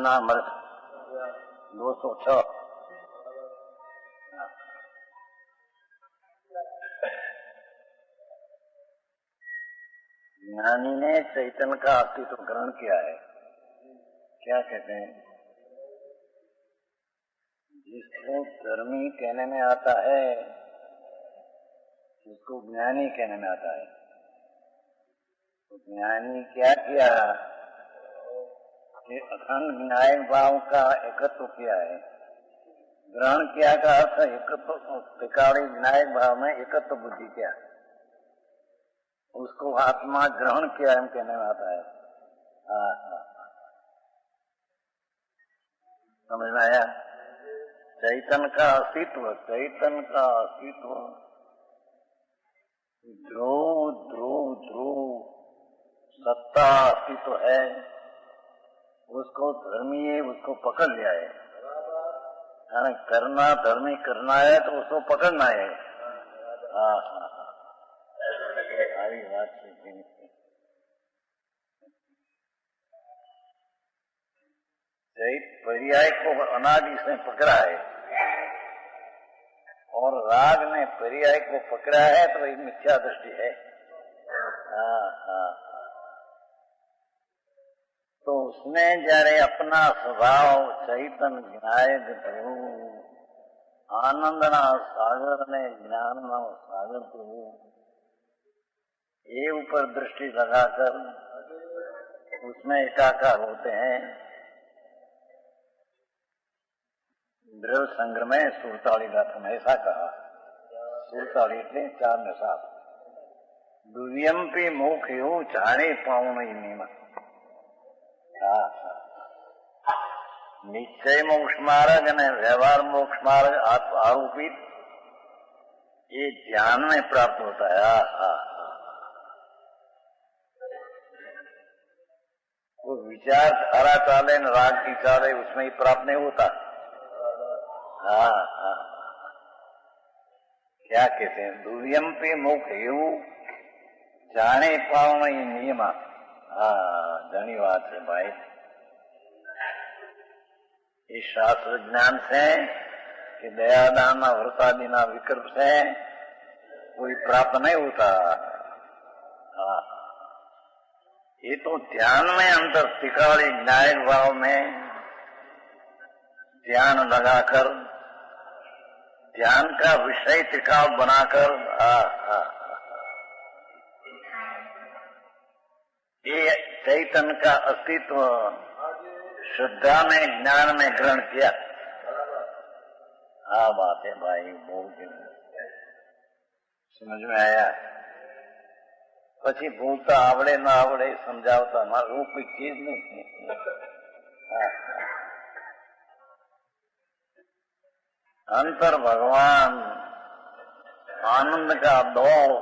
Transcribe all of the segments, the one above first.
Number 206। ज्ञानी ने चैतन्य का अस्तित्व ग्रहण किया है। क्या कहते हैं? जिसको धर्मी कहने में आता है उसको ज्ञानी कहने में आता है। तो ज्ञानी क्या किया कि अखंड न्यायिक भाव का एकत्व किया है। ग्रहण किया का अर्थ एकत्व, त्रिकाली न्यायिक भाव में एकत्व बुद्धि किया, उसको आत्मा ग्रहण किया हम कहने में आता है। समझ में आया? चैतन्य का अस्तित्व, चैतन्य का अस्तित्व ध्रुव ध्रुव ध्रुव सत्ता अस्तित्व है, उसको धर्मी है, उसको पकड़ लिया है। करना धर्मी करना है तो उसको पकड़ना है। सारी बात पर्याय को अनादि से पकड़ा है और राग ने पर्याय को पकड़ा है तो एक मिथ्या दृष्टि है। तो उसने जયારે अपना स्वभाव चैतन्य विनायक प्रभु आनंदना सागर ने ज्ञान सागर प्रभु ये ऊपर दृष्टि लगाकर उसमें एकाकार होते हैं। द्रव संग्रह में सुरताली गाथा में ऐसा कहा, सुरताली એટલે 4 ને 7 दुर्यम्पी मुख हो जाने पाऊं नीमा। निश्चय मोक्ष मार्ग અને व्यवहार मोक्ष मार्ग आरोपित ये ध्यान में प्राप्त होता है। वो विचार धारा चाले न राग की चाले उसमें ही प्राप्त नहीं होता। क्या कहते हैं? दुर्यम्पी मुख हेऊ जाने पावण नियमा। धन्यवाद है भाई। इस शास्त्र ज्ञान से कि दयादान व्रतादि ना विकल्प से कोई प्राप्त नहीं होता। ये तो ध्यान में अंतर त्रिकाली न्यायिक भाव में ध्यान लगाकर ध्यान का विषय त्रिकाल बनाकर ये चैतन्य का अस्तित्व श्रद्धा में ज्ञान में ग्रहण किया। बात है भाई, बोल के समझ में आया? પછી ભૂલતા આવડે ના આવડે સમજાવતા મારું કોઈ ચીજ નહીં। अंतर भगवान आनंद का दौड़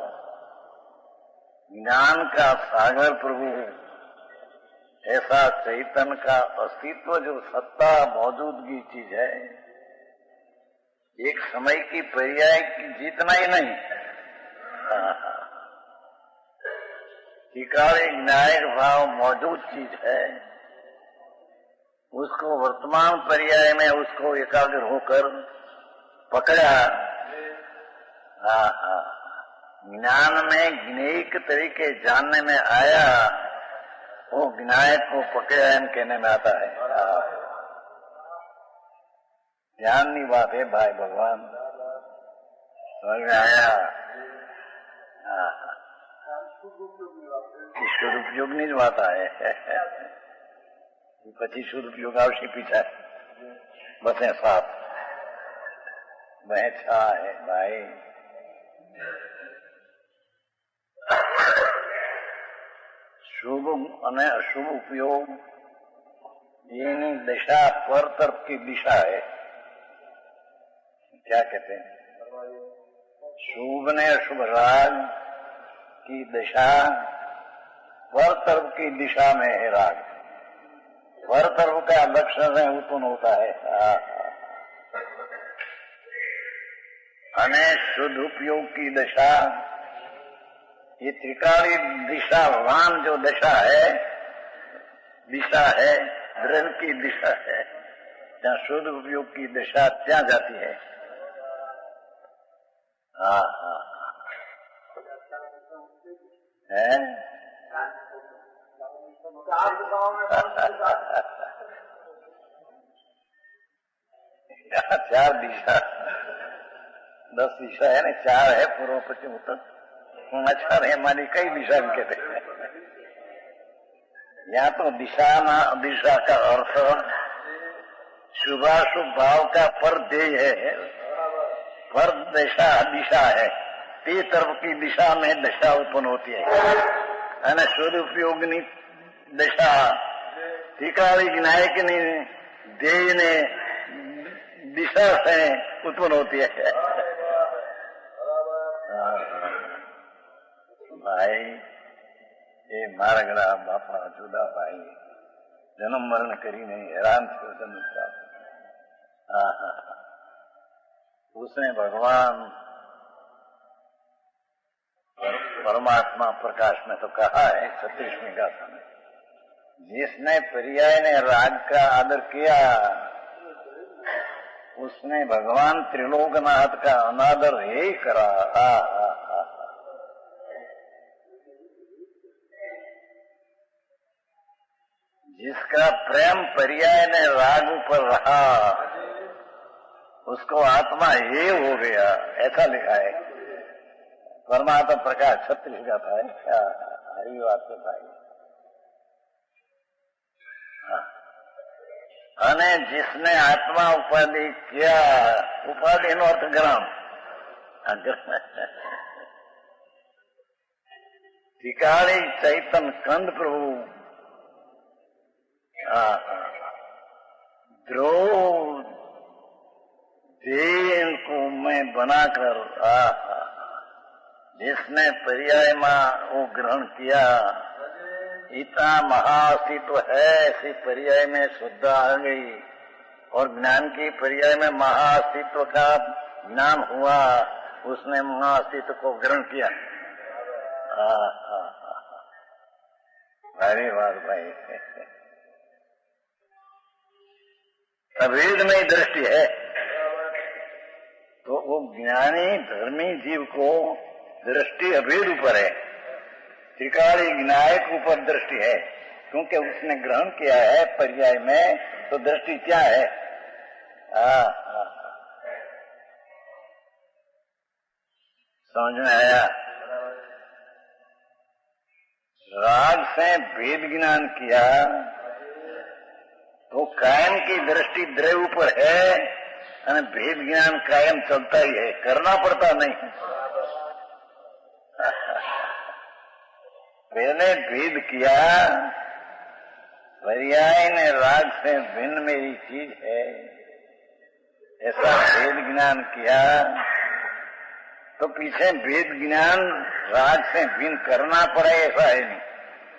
ज्ञान का सागर प्रभु ऐसा चैतन्य का अस्तित्व जो सत्ता मौजूदगी चीज है, एक समय की पर्याय की जीतना ही नहीं। त्रिकाली न्यायिक भाव मौजूद चीज है, उसको वर्तमान पर्याय में उसको एकाग्र होकर पकड़ा। ज्ञान में ज्ञेयिक तरीके जानने में आया, वो ज्ञायक को पकड़ा एम कहने में आता है। ध्यान की बात है भाई भगवान, समझ में आया? ईश्वर उपयोग नहीं बात है। પછી સદુપયોગ આવશે પીછા બસ સાફ બેઠા है भाई। शुभ અને अशुभ उपयोग ये दिशा पर तरफ की दिशा है। क्या कहते हैं? शुभ ने अशुभ राग की दिशा पर तरफ की दिशा में है राग, पर तरफ का लक्षण से उत्पन्न होता है। अने शुद्ध उपयोग की दिशा ये त्रिकाली दिशा वान जो दिशा है द्रव्य की दिशा है, जहाँ शुद्ध उपयोग की दिशा त्या जाती है। हाँ हाँ है यहाँ 4 दिशा 10 दिशा है ना, 4 है पूर्व पश्चिम उत्तर 4 है, मानी कई दिशा भी कहते हैं। यहाँ तो दिशा का अर्थ शुभाशुभ भाव का पर ध्येय है, पर दिशा है, ते तरफ की दिशा में दशा उत्पन्न होती है, शुद्ध उपयोगनी दशा टीकाली विनायकनी ध्येय ने दिशा से उत्पन्न होती है। भाई ये मारगड़ा बापा जुदा भाई जन्म मरण करी नहीं हैरान थो जन्म का। उसने भगवान परमात्मा प्रकाश में तो कहा है 36वीं गाथा में, जिसने पर्याय ने राग का आदर किया उसने भगवान त्रिलोकनाथ का अनादर ही करा। जिसका प्रेम पर्याय ने राग पर रहा उसको आत्मा हे हो गया, ऐसा लिखा है परमात्मा प्रकाश 36 का था। क्या हरी बात है भाई। अने जिसने आत्मा उपाधि किया, उपाधि नो अर्थ ग्रहण, टिकाली चैतन कंद प्रभु द्रोह देन को मैं बनाकर जिसने पर्याय में वो ग्रहण किया, इतना महाअस्तित्व है, ऐसी पर्याय में शुद्ध आ गई और ज्ञान की पर्याय में महाअस्तित्व का ज्ञान हुआ, उसने महाअस्तित्व को ग्रहण किया। भारी बात भाई। अभेद में दृष्टि है तो वो ज्ञानी धर्मी जीव को दृष्टि अभेद ऊपर है, त्रिकाली विनायक ऊपर दृष्टि है, क्योंकि उसने ग्रहण किया है पर्याय में, तो दृष्टि क्या है। समझ में आया। राग से भेद ज्ञान किया तो कायम की दृष्टि द्रव्य ऊपर है, और भेद ज्ञान कायम चलता ही है, करना पड़ता नहीं। पहले भेद किया, पर्याय ने राग से भिन्न मेरी चीज है, ऐसा भेद ज्ञान किया तो पीछे भेद ज्ञान राग से भिन्न करना पड़े ऐसा है नहीं,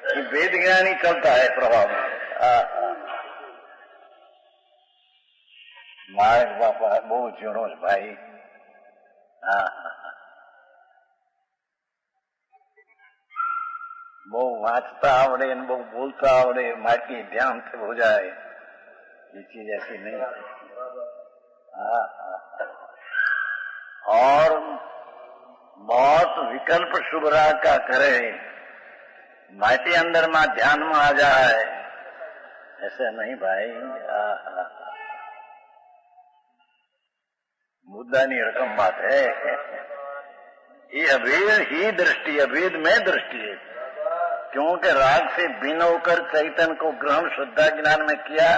कि भेद ज्ञान ही चलता है प्रभाव में। मार्ग बापा बहुत जुड़ो भाई। બહુ વાંચતા આવડે ને બહુ બોલતા આવડે, માટી ध्यान से हो जाए, ये चीज ऐसी नहीं है। और बहुत विकल्प शुभ राग का करे, माटी अंदर में ध्यान में आ जाए, ऐसे नहीं भाई। मुद्दा नहीं रकम बात है। ये अभेद ही दृष्टि, अभेद में दृष्टि है, क्योंकि राग से भिन्न होकर चैतन्य को ग्रहण शुद्धा ज्ञान में किया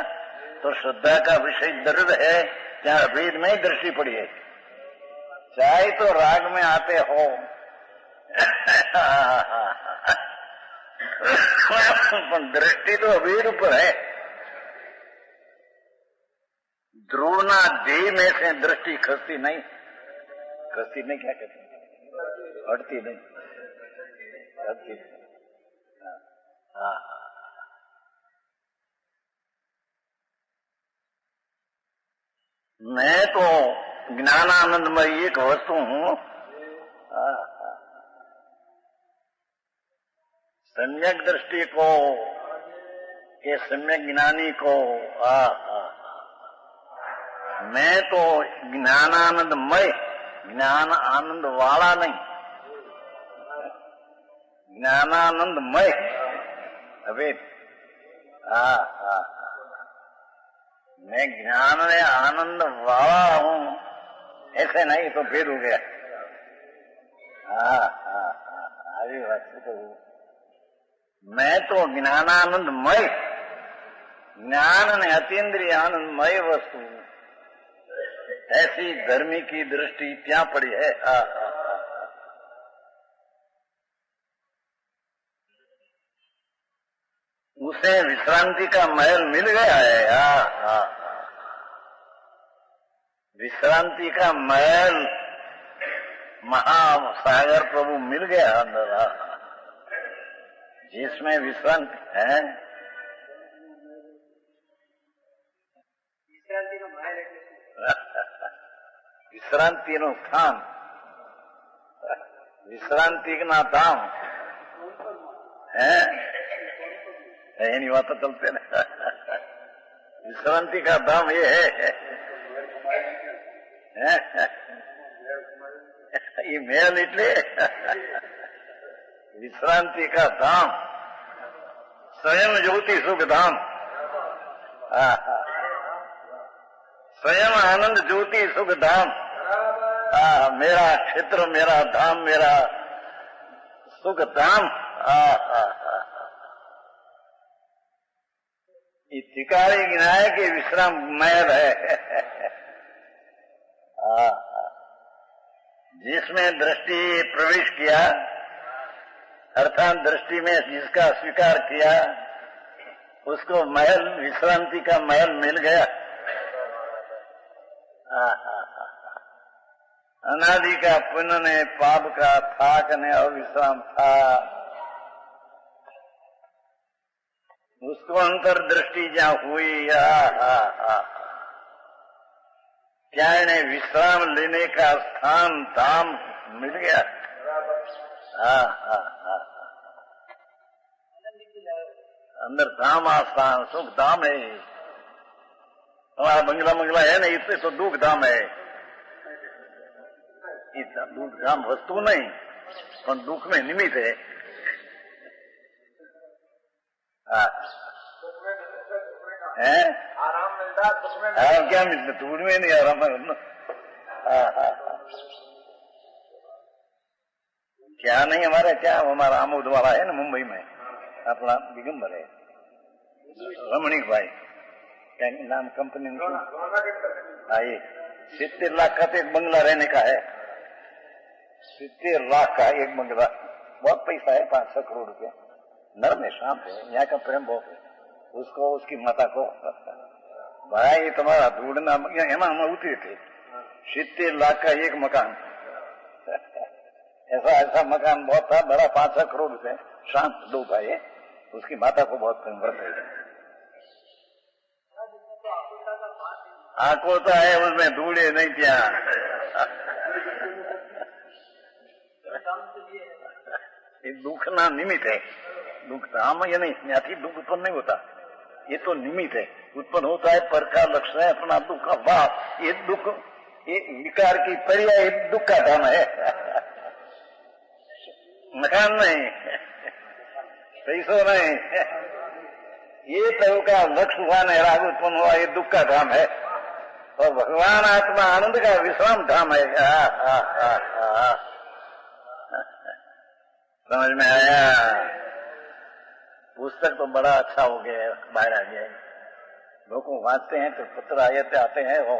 तो शुद्धा का विषय द्रव्य है, जहाँ अभेद में ही दृष्टि पड़ी है। चाहे तो राग में आते हो दृष्टि तो अभेद ऊपर है। ध्रुवना देह में से दृष्टि खसती नहीं, खसती नहीं, क्या कहते हैं, हटती नहीं, हटती नहीं। मैं तो ज्ञानानंदमय एक वस्तु हूँ, सम्यक दृष्टि को कि सम्यक ज्ञानी को मैं तो ज्ञानानंदमय, ज्ञान आनंद वाला नहीं, ज्ञानानंदमय अभी मैं ज्ञान में आनंद वाला हूं, ऐसे नहीं तो फिर हो गया। अभी वस्तु तो मैं तो ज्ञानानंदमय, ज्ञान ने अतीन्द्रिय आनंदमय वस्तु, ऐसी धर्मी की दृष्टि क्या पड़ी है। उसे विश्रांति का महल मिल गया है। विश्रांति का महल महासागर प्रभु मिल गया अंदर, जिसमें विश्रांति है। विश्रांति नो स्थान, विश्रांति ना धाम है, एनी बात चलते ना। विश्रांति का धाम ये है, ये मेल इतने विश्रांति का धाम, स्वयं ज्योति सुख धाम, स्वयं आनंद ज्योति सुख धाम। मेरा क्षेत्र, मेरा धाम, मेरा सुख धाम। ये टिकारी गिनाए के विश्राम महल है। जिसमें दृष्टि प्रवेश किया, अर्थात दृष्टि में जिसका स्वीकार किया, उसको महल, विश्रांति का महल मिल गया। अनादि का पुण्य ने, पाप का थाक ने अविश्राम था, उसको अंतर्दृष्टि जहाँ हुई, क्या इन्हें विश्राम लेने का स्थान धाम मिल गया। अंदर धाम आस्थान सुख धाम है। हमारा बंगला मंगला है ना, इससे तो दुख धाम है। इतना दुख धाम वस्तु नहीं, पर दुख में निमित्त है। आराम मिलता है उसमें, क्या मिलता, दूर में नहीं आराम है। क्या नहीं हमारे, क्या हमारा आमोद वाला है ना मुंबई में, अपना दिगंबर है, रमणीक भाई, क्या नाम कंपनी में, ये 70 लाख का तो एक बंगला रहने का है। 70 लाख का एक बंगला, बहुत पैसा है, 500 करोड़ रुपया। नर्म है, शांत है, यहाँ का प्रेम बहुत है। उसको, उसकी माता को, भाई तुम्हारा ढूंढना, यहाँ हम उतरे थे। 70 लाख का एक मकान, ऐसा मकान बहुत था बड़ा, 500 करोड़ रुपए, शांत, दो भाई है। उसकी माता को बहुत प्रेम करते है। आकोता है उसमें, धूड़े नहीं क्या। ये दुख ना निमित्त है, दुख धाम ये नहीं, ज्ञाति दुख उत्पन्न नहीं होता, ये तो निमित्त है। उत्पन्न होता है पर का लक्ष्य है अपना दुख का भाव। ये दुख, ये विकार की पर्याय दुख का धाम है, मकान नहीं, पैसों नहीं। ये तो का लक्ष्य हुआ नहीं, राग उत्पन्न हुआ, ये दुख का धाम है। और भगवान आत्मा आनंद का विश्राम धाम है। समझ में आया? पुस्तक तो बड़ा अच्छा हो गया, बाहर आ गया। लोग वांचते हैं तो पत्र आते हैं, हो।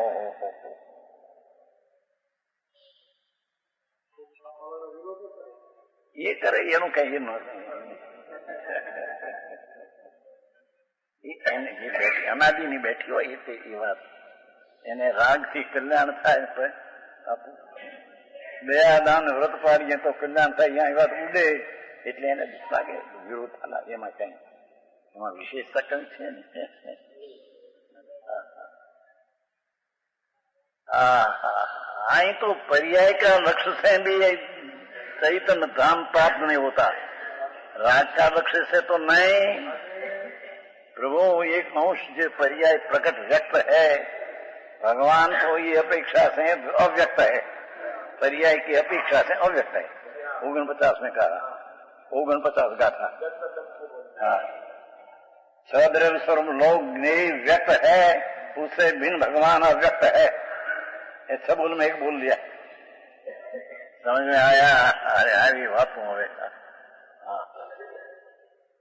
ये करे ये कहीं ये बैठी अनादि नहीं बैठी हो, ये बात એને રાગથી કલ્યાણ થાય, દયાદાન વ્રત પાડીએ તો કલ્યાણ થાય, અહીંયા એ વાત ઉડે એટલે એને દુઃખ લાગે, વિરોધ લાગે, એમાં કઈ, એમાં વિશેષતા કઈ છે ને। અહીં તો पर्याय का लक्ष्य से भी चैतन्य धाम प्राप्त नहीं होता, राग का लक्ष्य से तो नहीं, प्रभु एक अंश जो पर्याय प्रकट व्यक्त है, भगवान तो ये अपेक्षा से अव्यक्त है, पर्याय की अपेक्षा से अव्यक्त है। 49 में कहा, 49 गाथा। हाँ, सद्रव्य स्वरूप लोग व्यक्त है, उससे भिन्न भगवान अव्यक्त है। ऐसा बोल में एक बोल लिया, समझ में आया? अरे आई बात हो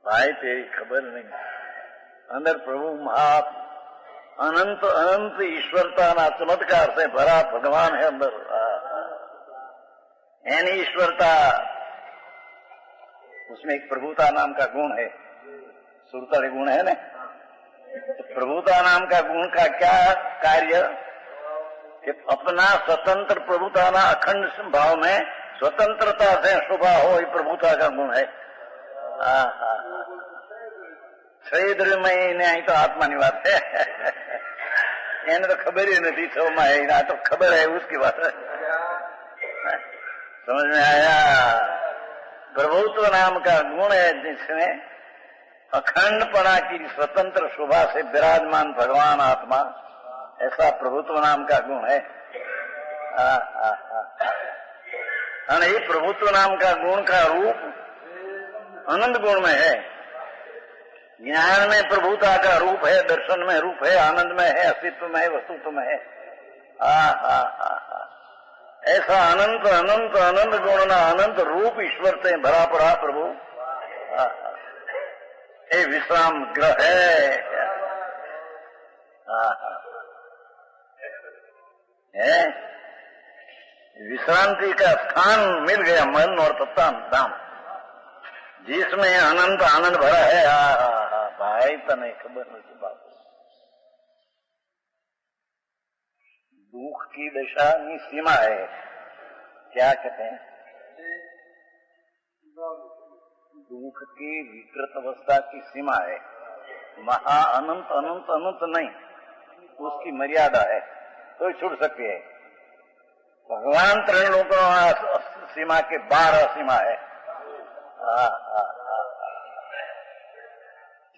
भाई, तेरी खबर नहीं। अंदर प्रभु महा अनंत अनंत ईश्वरता ना चमत्कार से भरा भगवान है अंदर। यानी ईश्वरता, उसमें एक प्रभुता नाम का गुण है, सुरता गुण है ना। तो प्रभुता नाम का गुण का क्या कार्य कि अपना स्वतंत्र प्रभुता ना अखंड भाव में स्वतंत्रता से शुभा हो, ये प्रभुता का गुण है। છેદ્રમય तो आत्मा ની बात है। એને तो खबर ही नहीं थी, छो में तो खबर है उसकी बात है। समझ में आया? प्रभुत्व नाम का गुण है जिसमें अखंडपना की स्वतंत्र शोभा से विराजमान भगवान आत्मा, ऐसा प्रभुत्व नाम का गुण है। ये प्रभुत्व नाम का गुण का रूप आनंद गुण में है। ज्ञान में प्रभुता का रूप है, दर्शन में रूप है, आनंद में है, अस्तित्व में है, वस्तुत्व में है। ऐसा अनंत अनंत अनंत गुण ना अनंत रूप ईश्वर से भरा पड़ा प्रभु। ये विश्राम ग्रह है। विश्रांति का स्थान मिल गया, मन और तत्व धाम, जिसमें अनंत आनंद भरा है। भाई तने खबर नहीं बात। दुख की दशा की सीमा है, क्या कहते हैं? दुख की विकृत अवस्था की सीमा है। महा अनंत अनंत अनंत नहीं, उसकी मर्यादा है, तो छूट सकती है। भगवान त्रिलोकों सीमा के 12 सीमा है।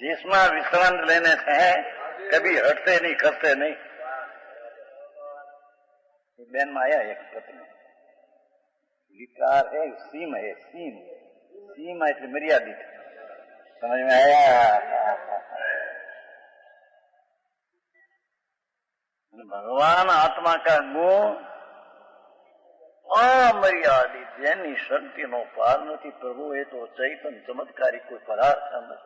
जिसमें विश्रांत लेने से है, कभी हटते नहीं, खसते नहीं। बहन माया एक पत्नी विकार है, सीम है, सीम એટલે मर्यादित। समझ में आया? भगवान आत्मा का गुण अमर्यादित, જેની શક્તિનો પાર નથી। પ્રભુ એ તો ચૈતન ચમત્કારી કોઈ પદાર્થ નથી।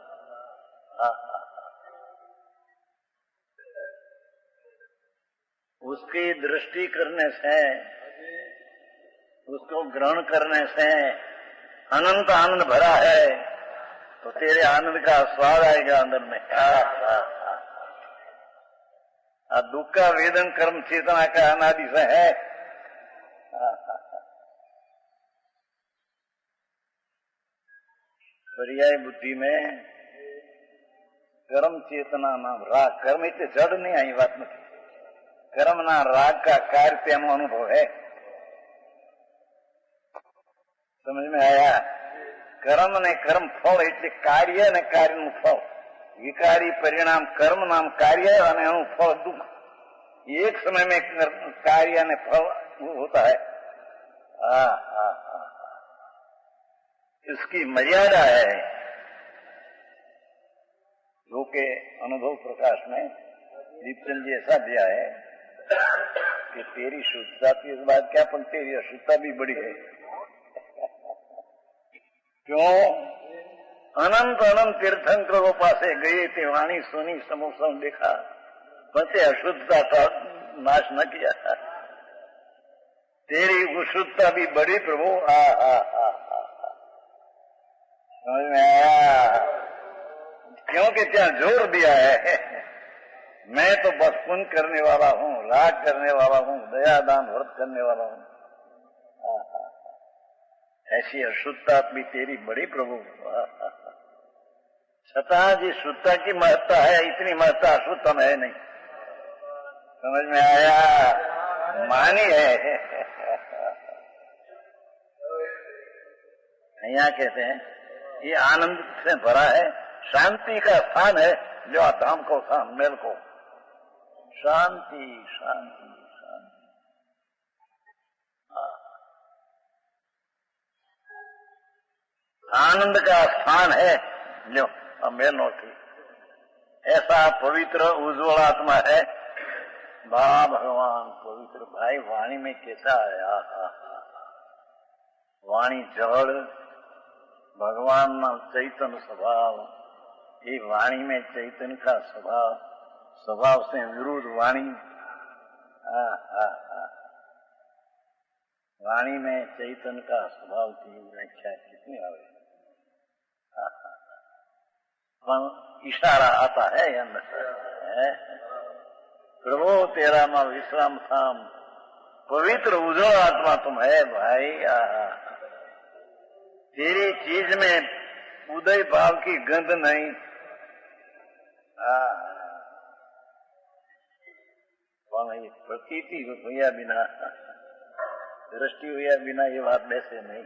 उसकी दृष्टि करने से, उसको ग्रहण करने से अनंत आनंद भरा है, तो तेरे आनंद का स्वाद आएगा अंदर में। दुख का वेदन कर्म चेतना का अनादि से है। पर्याय बुद्धि में कर्म चेतना नाम राग, कर्म इतने जड़ नहीं आई बात नहीं। कर्म ना राग का कार्य तेनो अनुभव है। समझ में आया? कर्म ने कर्म फल એટલે કાર્ય ને કાર્યનું ફળ, વિકારી પરિણામ કર્મ નામ કાર્ય અને એનું ફળ દુઃખ। एक समय में कार्य ने फल होता है। इसकी मर्यादा है। जो के अनुभव प्रकाश में दीपचंद जी ऐसा दिया है कि तेरी शुद्धता की इस बात क्या, पर तेरी अशुद्धता भी बड़ी है। क्यों? अनंत अनंत तीर्थंकरों पासे गए थे, वाणी सुनी, समोसम देखा, बसे अशुद्धता का नाश न किया। तेरी अशुद्धता भी बड़ी प्रभु। समझ में आया? क्योंकि क्या जोर दिया है, मैं तो बस पुण्य करने वाला हूँ, राग करने वाला हूँ, दया दान व्रत करने वाला हूँ। ऐसी अशुद्धता भी तेरी बड़ी प्रभु। छता जी शुद्धता की महत्ता है, इतनी महत्ता अशुद्धता में है नहीं। समझ में आया? मानी है। यहाँ कहते हैं ये आनंद से भरा है, शांति का स्थान है, जो आ धाम को मेल को शांति शांति शांति। आनंद का स्थान है जो मेल नोटी, ऐसा पवित्र उज्ज्वल आत्मा है। वाह भगवान पवित्र भाई, वाणी में कैसा आया, वाणी जड़ भगवान ना चैतन्य स्वभाव, ये वाणी में चैतन्य का स्वभाव, स्वभाव से विरुद्ध वाणी। वाणी में चैतन्य का स्वभाव की व्याख्या कितनी आवे, इशारा आता है प्रभु तेरा मां विश्राम धाम, पवित्र उज्ज्वल आत्मा तुम है भाई। तेरी चीज में उदय भाव की गंध नहीं। प्रतीति हुआ बिना, दृष्टि हुआ बिना ये बात वैसे नहीं।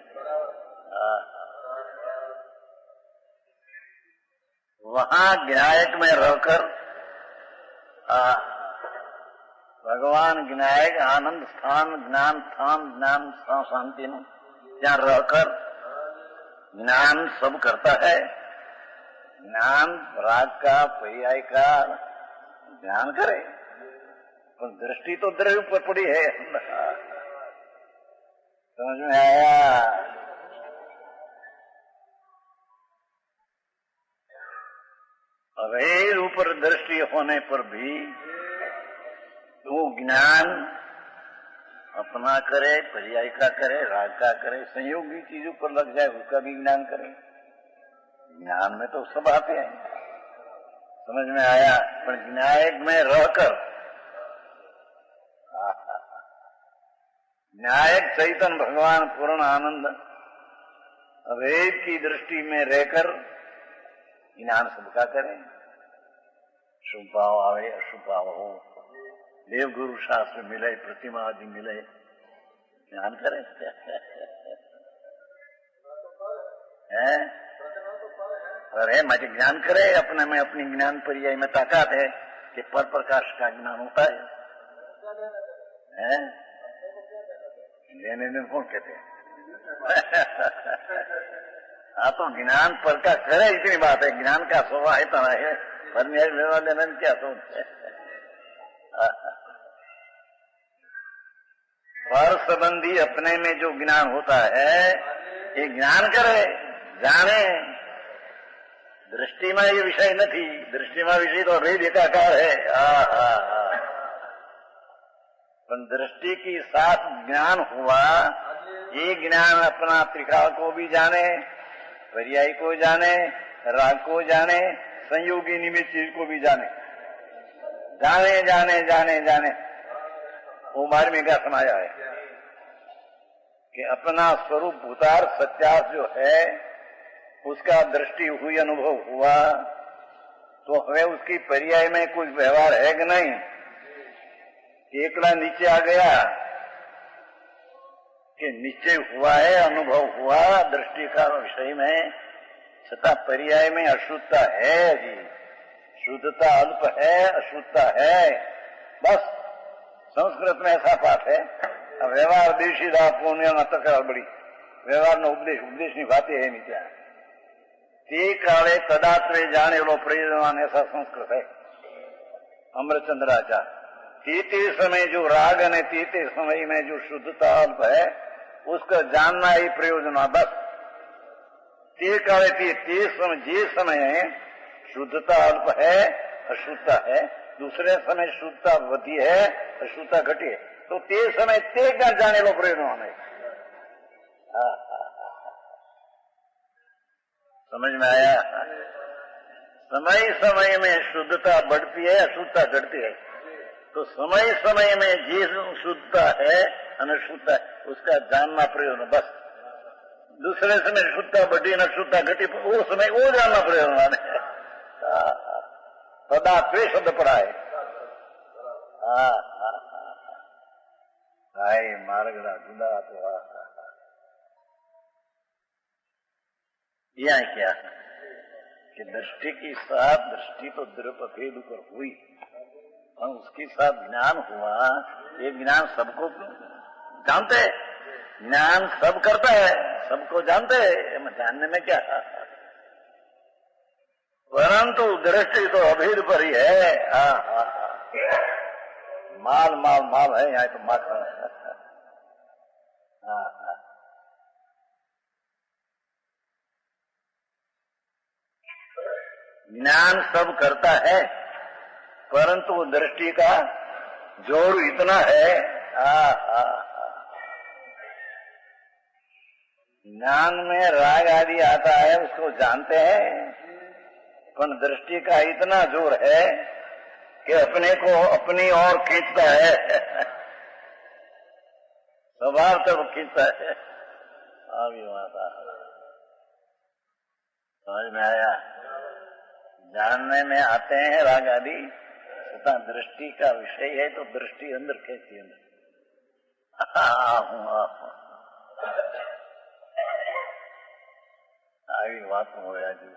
वहां ज्ञायक में रहकर भगवान ज्ञायक आनंद स्थान ज्ञान स्थान ज्ञान शांति में जहाँ रहकर ज्ञान सब करता है। ज्ञान राग का पर्याय का ज्ञान करे, पर दृष्टि तो द्रव्य पर पड़ी है। समझ में आया? अभेद ऊपर दृष्टि होने पर भी वो ज्ञान अपना करे, पर्याय का करे, राग का करे, संयोगी चीजों पर लग जाए उसका भी ज्ञान करे। ज्ञान में तो सब आते हैं, समझ में आया? पर न्यायिक में रहकर न्यायिक चैतन्य भगवान पूर्ण आनंद अभेद की दृष्टि में रहकर ज्ञान सबका करें। शुभ भाव आवे अशुभ भाव हो, देव गुरु शास्त्र मिले, प्रतिमा आदि मिले, ज्ञान करें। अरे मत ज्ञान करे, अपने में अपनी ज्ञान पर्याय में ताकत है कि पर प्रकाश का ज्ञान होता है। लेने में कौन कहते हैं? हाँ तो ज्ञान पर का करे, इतनी बात है। ज्ञान का स्वभाव इतना है, पर व्यवहार लेने में क्या सोचते हैं? पर संबंधी अपने में जो ज्ञान होता है ये ज्ञान करे, जाने। दृष्टि में ये विषय नहीं, दृष्टि में विषय तो अभेद एकाकार है। पर दृष्टि के साथ ज्ञान हुआ, ये ज्ञान अपना त्रिकाल को भी जाने, पर्याय को जाने, राग को जाने, संयोगी निमित्त चीज को भी जाने, जाने जाने जाने जाने। वो बार में क्या समाया है कि अपना स्वरूप भूतार सत्यार्थ जो है उसका दृष्टि हुई, अनुभव हुआ, तो हमें उसकी पर्याय में कुछ व्यवहार है कि नहीं? एकला नीचे आ गया कि निश्चय हुआ है, अनुभव हुआ दृष्टि का विषय में, छठा पर्याय में अशुद्धता है जी, शुद्धता अल्प है, अशुद्धता है। बस संस्कृत में ऐसा पाठ है, व्यवहार देशीदा पुण्य न तकरार बड़ी, व्यवहार न उपदेश निभाते है मित्या, ते काले तदात्रे जाने लो प्रयोजन, ऐसा संस्कृत है अमरचंद्राचार्य। तीते समय जो राग है, तीते समय में जो शुद्धता अल्प है, उसका जानना ही प्रयोजन है। बस ते काले जे समय शुद्धता अल्प है, अशुद्धता है, दूसरे समय शुद्धता वधी है, अशुद्धता घटी है, तो ते समय ते क्या जाने लो प्रयोजन है। समझ में आया? समय समय में शुद्धता बढ़ती है, अशुद्धता घटती है, तो समय समय में जिस शुद्धता है अनशुद्धता है उसका जानना प्रयोजन। बस दूसरे समय शुद्धता बढ़ी न शुद्धता घटी, वो समय वो जानना प्रयोजन है। सदा त्वे शब्द पड़ा है। भाई मार्गड़ा जुदा तो यह क्या कि दृष्टि के साथ दृष्टि तो द्रव्य भेद कर हुई और उसके साथ ज्ञान हुआ। ये ज्ञान सबको जानते, ज्ञान सब करता है, सबको जानते हैं, जानने में क्या, परंतु दृष्टि तो अभेद पर ही है। माल माल माल है यहाँ तो माखन। ज्ञान सब करता है, परंतु दृष्टि का जोर इतना है। ज्ञान में राग आदि आता है, उसको जानते हैं, पर दृष्टि का इतना जोर है कि अपने को अपनी ओर खींचता है, स्वभाव तब खींचता है। अभी माता समझ में आया? जानने में आते हैं राग आदि, तथा दृष्टि का विषय है तो दृष्टि अंदर कैसी अंदर આવી વાત હોય આજે